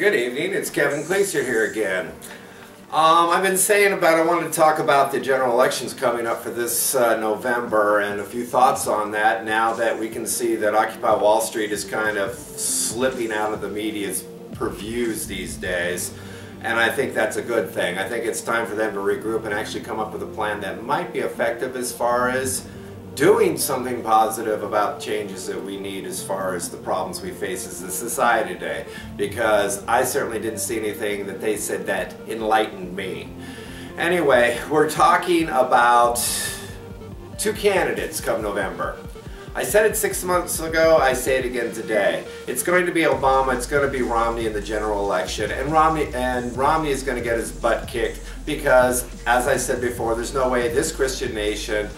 Good evening, it's Kevin Cleaser here again. I've been saying I wanted to talk about the general elections coming up for this November and a few thoughts on that now that we can see that Occupy Wall Street is kind of slipping out of the media's purviews these days. And I think that's a good thing. I think it's time for them to regroup and actually come up with a plan that might be effective as far as doing something positive about changes that we need as far as the problems we face as a society today. Because I certainly didn't see anything that they said that enlightened me. Anyway, we're talking about two candidates come November. I said it 6 months ago, I say it again today. It's going to be Obama, it's going to be Romney in the general election, and Romney is going to get his butt kicked because, as I said before, there's no way this Christian nation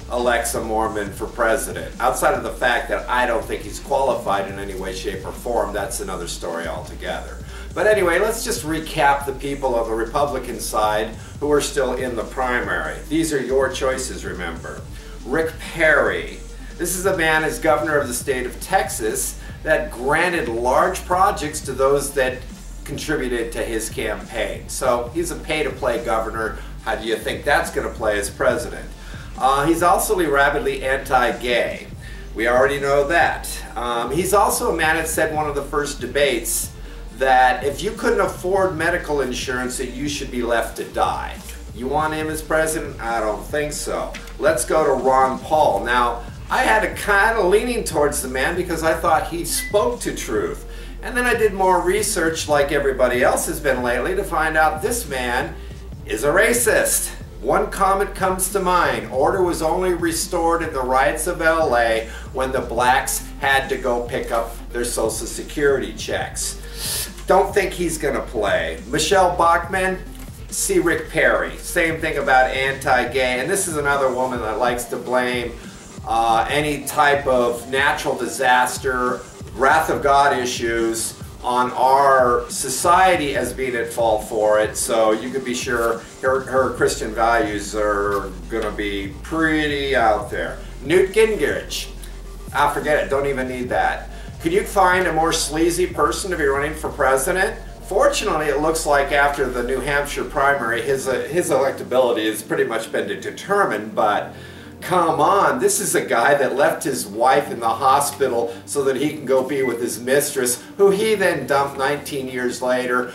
elects a Mormon for president. Outside of the fact that I don't think he's qualified in any way, shape, or form, that's another story altogether. But anyway, let's just recap the people of the Republican side who are still in the primary. These are your choices, remember. Rick Perry. This is a man as governor of the state of Texas that granted large projects to those that contributed to his campaign. So he's a pay-to-play governor. How do you think that's going to play as president? He's also rabidly anti-gay. We already know that. He's also a man that said in one of the first debates that if you couldn't afford medical insurance, that you should be left to die. You want him as president? I don't think so. Let's go to Ron Paul. Now, I had a kind of leaning towards the man because I thought he spoke to truth. And then I did more research like everybody else has been lately to find out this man is a racist. One comment comes to mind. Order was only restored in the riots of LA when the blacks had to go pick up their Social Security checks. Don't think he's gonna play. Michelle Bachmann, see Rick Perry. Same thing about anti-gay. And this is another woman that likes to blame any type of natural disaster, wrath of God issues on our society as being at fault for it. So you can be sure her Christian values are gonna be pretty out there. Newt Gingrich. Forget it, don't even need that. Could you find a more sleazy person to be running for president? Fortunately, it looks like after the New Hampshire primary, his electability has pretty much been determined, but come on, this is a guy that left his wife in the hospital so that he can go be with his mistress, who he then dumped 19 years later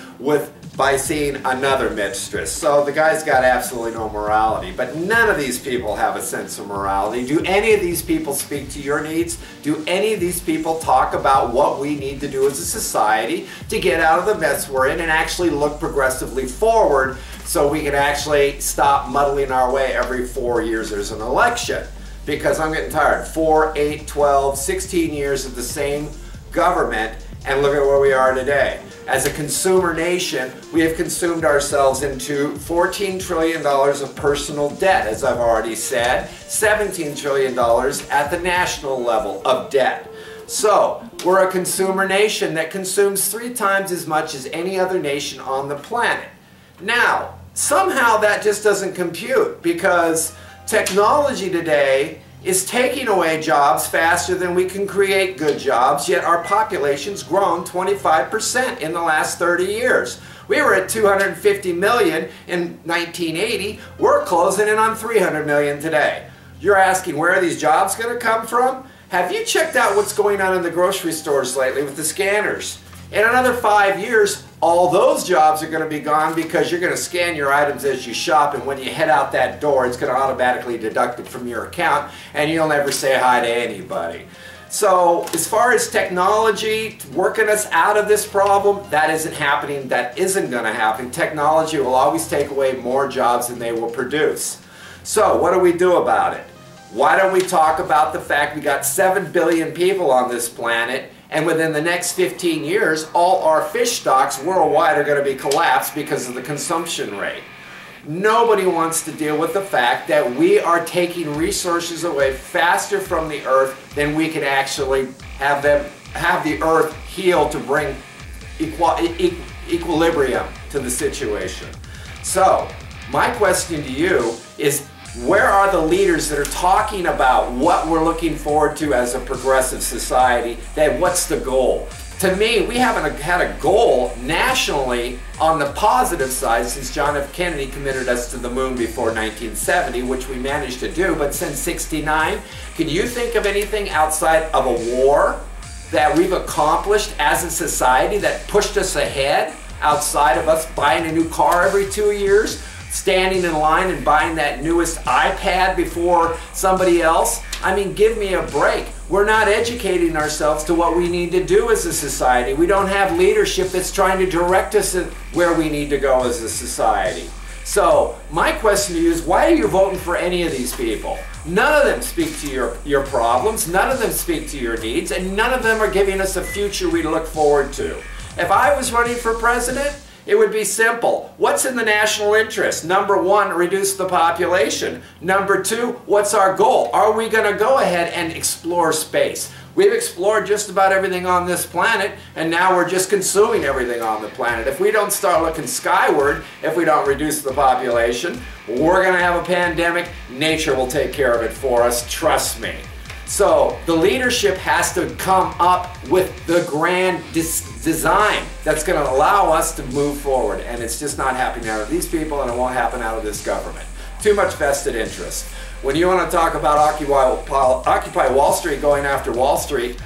by seeing another mistress. So the guy's got absolutely no morality. But none of these people have a sense of morality. Do any of these people speak to your needs? Do any of these people talk about what we need to do as a society to get out of the mess we're in and actually look progressively forward so we can actually stop muddling our way every 4 years there's an election? Because I'm getting tired. 4, 8, 12, 16 years of the same government, and look at where we are today. As a consumer nation, we have consumed ourselves into $14 trillion of personal debt, as I've already said, $17 trillion at the national level of debt. So, we're a consumer nation that consumes 3 times as much as any other nation on the planet. Now, somehow that just doesn't compute because technology today is taking away jobs faster than we can create good jobs, yet our population's grown 25% in the last 30 years. We were at 250 million in 1980, we're closing in on 300 million today. You're asking where are these jobs going to come from? Have you checked out what's going on in the grocery stores lately with the scanners? In another 5 years, all those jobs are going to be gone because you're going to scan your items as you shop, and when you head out that door, it's going to automatically deduct it from your account, and you'll never say hi to anybody. So, as far as technology working us out of this problem, that isn't happening. That isn't going to happen. Technology will always take away more jobs than they will produce. So, what do we do about it? Why don't we talk about the fact we got 7 billion people on this planet, and within the next 15 years, all our fish stocks worldwide are going to be collapsed because of the consumption rate. Nobody wants to deal with the fact that we are taking resources away faster from the earth than we can actually have the earth heal to bring equilibrium to the situation. So, my question to you is, where are the leaders that are talking about what we're looking forward to as a progressive society? That what's the goal? To me, we haven't had a goal nationally on the positive side since John F. Kennedy committed us to the moon before 1970, which we managed to do. But since '69, can you think of anything outside of a war that we've accomplished as a society that pushed us ahead outside of us buying a new car every 2 years, standing in line and buying that newest iPad before somebody else? I mean, give me a break. We're not educating ourselves to what we need to do as a society. We don't have leadership that's trying to direct us where we need to go as a society. So my question to you is, why are you voting for any of these people? None of them speak to your problems, none of them speak to your needs, and none of them are giving us a future we look forward to. If I was running for president, it would be simple. What's in the national interest? Number one, reduce the population. Number two, what's our goal? Are we going to go ahead and explore space? We've explored just about everything on this planet, and now we're just consuming everything on the planet. If we don't start looking skyward, if we don't reduce the population, we're going to have a pandemic. Nature will take care of it for us, trust me. So the leadership has to come up with the grand design that's going to allow us to move forward. And it's just not happening out of these people, and it won't happen out of this government. Too much vested interest. When you want to talk about Occupy Wall Street going after Wall Street,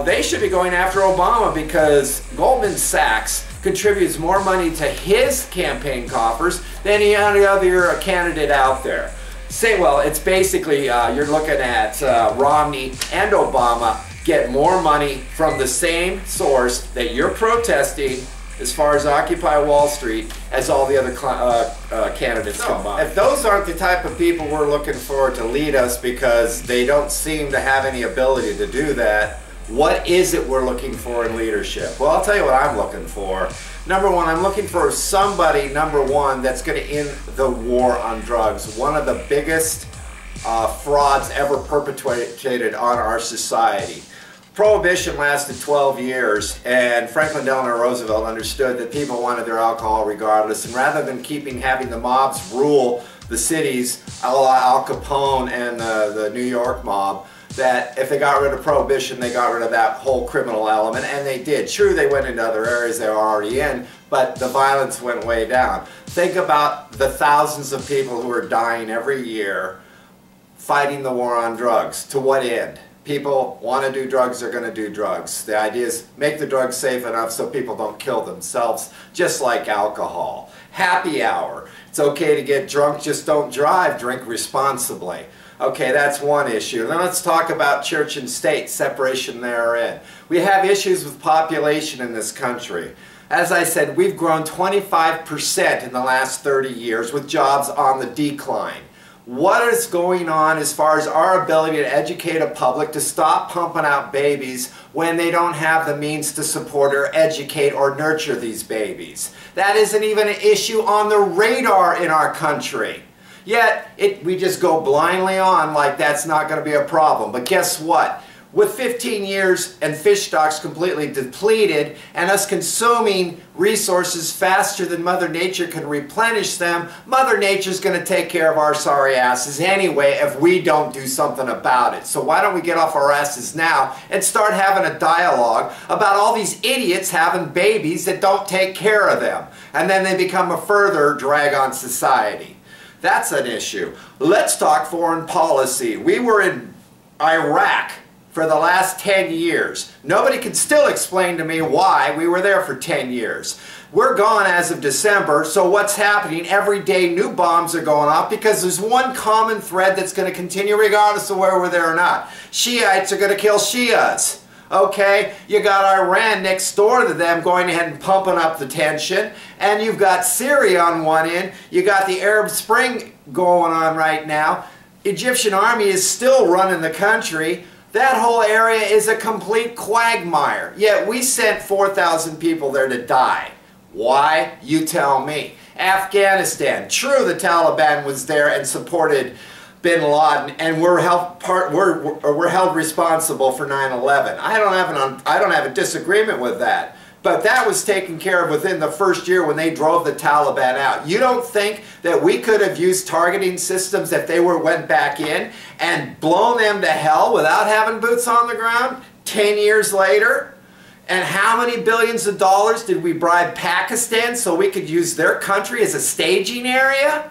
they should be going after Obama, because Goldman Sachs contributes more money to his campaign coffers than any other candidate out there. Well, it's basically, you're looking at Romney and Obama get more money from the same source that you're protesting as far as Occupy Wall Street as all the other candidates combined. If those aren't the type of people we're looking for to lead us, because they don't seem to have any ability to do that, what is it we're looking for in leadership? Well, I'll tell you what I'm looking for. Number one, I'm looking for somebody, number one, that's going to end the war on drugs. One of the biggest frauds ever perpetrated on our society. Prohibition lasted 12 years, and Franklin Delano Roosevelt understood that people wanted their alcohol regardless, and rather than having the mobs rule the cities, a la Al Capone and the New York mob, that if they got rid of Prohibition, they got rid of that whole criminal element, and they did. True, they went into other areas they were already in, but the violence went way down. Think about the thousands of people who are dying every year fighting the war on drugs. To what end? People want to do drugs, they're going to do drugs. The idea is make the drugs safe enough so people don't kill themselves, just like alcohol. Happy hour. It's okay to get drunk, just don't drive. Drink responsibly. Okay, that's one issue. Then let's talk about church and state, separation therein. We have issues with population in this country. As I said, we've grown 25% in the last 30 years with jobs on the decline. What is going on as far as our ability to educate a public to stop pumping out babies when they don't have the means to support or educate or nurture these babies? That isn't even an issue on the radar in our country. Yet, we just go blindly on like that's not going to be a problem. But guess what? With 15 years and fish stocks completely depleted and us consuming resources faster than Mother Nature can replenish them, Mother Nature's going to take care of our sorry asses anyway if we don't do something about it. So why don't we get off our asses now and start having a dialogue about all these idiots having babies that don't take care of them, and then they become a further drag on society. That's an issue. Let's talk foreign policy. We were in Iraq for the last 10 years. Nobody can still explain to me why we were there for 10 years. We're gone as of December, so what's happening? Every day new bombs are going off because there's one common thread that's going to continue regardless of whether we're there or not. Shiites are going to kill Shias. Okay, you got Iran next door to them going ahead and pumping up the tension, and you've got Syria on one end, you got the Arab Spring going on right now, Egyptian army is still running the country. That whole area is a complete quagmire, yet we sent 4,000 people there to die. Why? You tell me. Afghanistan, true, the Taliban was there and supported Bin Laden, and we're held responsible for 9/11. I don't have a disagreement with that, but that was taken care of within the first year when they drove the Taliban out. You don't think that we could have used targeting systems if they went back in and blown them to hell without having boots on the ground 10 years later? And how many billions of dollars did we bribe Pakistan so we could use their country as a staging area?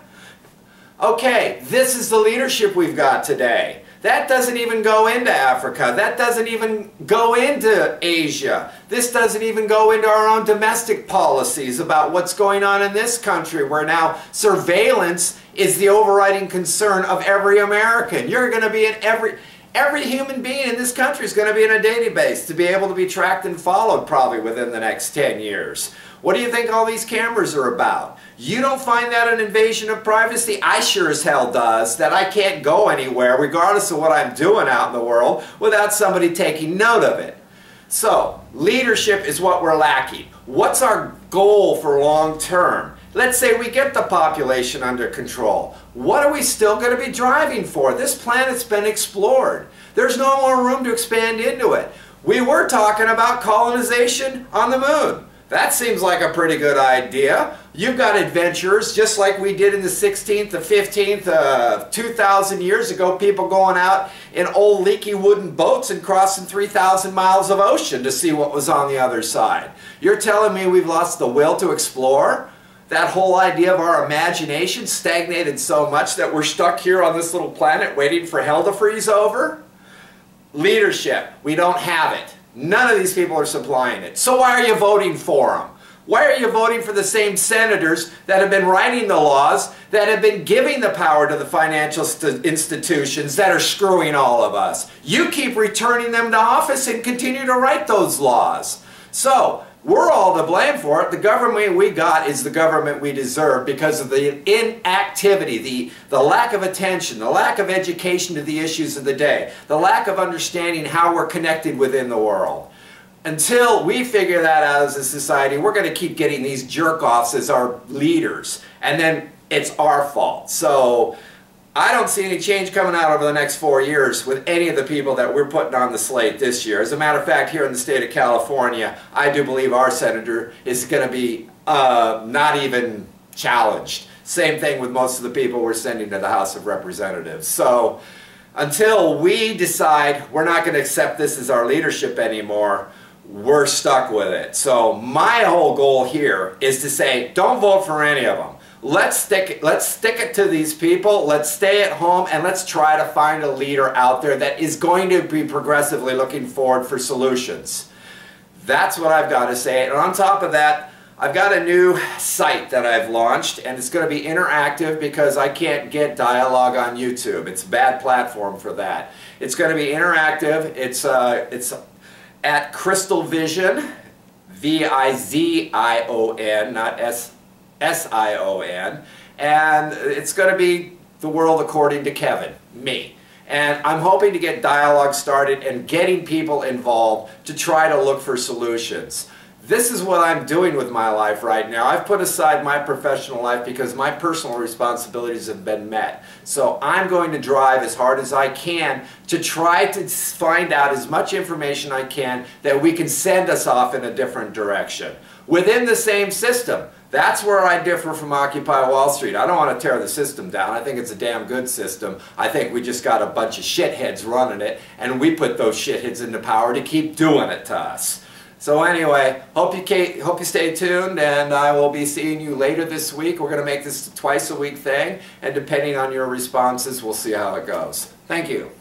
Okay, this is the leadership we've got today. That doesn't even go into Africa. That doesn't even go into Asia. This doesn't even go into our own domestic policies about what's going on in this country, where now surveillance is the overriding concern of every American. You're going to be in every human being in this country is going to be in a database to be able to be tracked and followed probably within the next 10 years. What do you think all these cameras are about? You don't find that an invasion of privacy? I sure as hell does, that I can't go anywhere regardless of what I'm doing out in the world without somebody taking note of it. So, leadership is what we're lacking. What's our goal for long term? Let's say we get the population under control. What are we still going to be driving for? This planet's been explored. There's no more room to expand into it. We were talking about colonization on the moon. That seems like a pretty good idea. You've got adventurers, just like we did in the 16th, the 15th, 2,000 years ago, people going out in old leaky wooden boats and crossing 3,000 miles of ocean to see what was on the other side. You're telling me we've lost the will to explore? That whole idea of our imagination stagnated so much that we're stuck here on this little planet waiting for hell to freeze over? Leadership. We don't have it. None of these people are supplying it. So why are you voting for them? Why are you voting for the same senators that have been writing the laws, that have been giving the power to the financial institutions that are screwing all of us? You keep returning them to office and continue to write those laws. So, we're all to blame for it. The government we got is the government we deserve because of the inactivity, the lack of attention, the lack of education to the issues of the day, the lack of understanding how we're connected within the world. Until we figure that out as a society, we're going to keep getting these jerk-offs as our leaders. And then it's our fault. So I don't see any change coming out over the next 4 years with any of the people that we're putting on the slate this year. As a matter of fact, here in the state of California, I do believe our senator is going to be not even challenged. Same thing with most of the people we're sending to the House of Representatives. So until we decide we're not going to accept this as our leadership anymore, we're stuck with it. So my whole goal here is to say, don't vote for any of them. Let's stick it to these people, let's stay at home, and let's try to find a leader out there that is going to be progressively looking forward for solutions. That's what I've got to say. And on top of that, I've got a new site that I've launched, and it's going to be interactive because I can't get dialogue on YouTube. It's a bad platform for that. It's going to be interactive. It's at Crystal Vision, V-I-Z-I-O-N, not S-I-O-N, and it's going to be the world according to Kevin, me. And I'm hoping to get dialogue started and getting people involved to try to look for solutions. This is what I'm doing with my life right now. I've put aside my professional life because my personal responsibilities have been met. So I'm going to drive as hard as I can to try to find out as much information I can that we can send us off in a different direction. Within the same system. That's where I differ from Occupy Wall Street. I don't want to tear the system down. I think it's a damn good system. I think we just got a bunch of shitheads running it, and we put those shitheads into power to keep doing it to us. So anyway, hope you stay tuned, and I will be seeing you later this week. We're going to make this a twice-a-week thing, and depending on your responses, we'll see how it goes. Thank you.